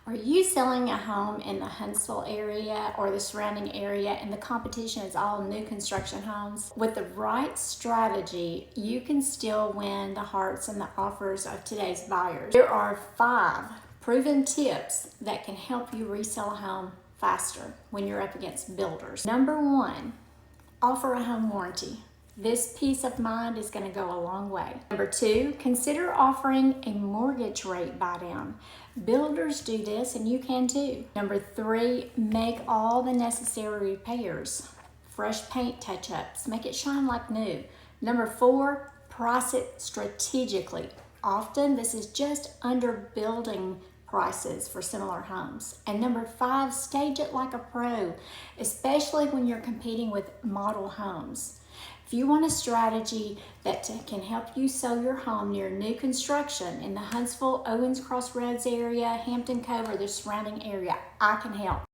Are you selling a home in the Huntsville area or the surrounding area and the competition is all new construction homes? With the right strategy, you can still win the hearts and the offers of today's buyers. There are 5 proven tips that can help you resell a home faster when you're up against builders. Number 1, offer a home warranty. This peace of mind is going to go a long way. Number 2, consider offering a mortgage rate buy down. Builders do this and you can too. Number 3, make all the necessary repairs. Fresh paint touch-ups, make it shine like new. Number 4, price it strategically. Often this is just under building prices for similar homes. And number 5, stage it like a pro, especially when you're competing with model homes. If you want a strategy that can help you sell your home near new construction in the Huntsville, Owens Cross Roads area, Hampton Cove, or the surrounding area, I can help.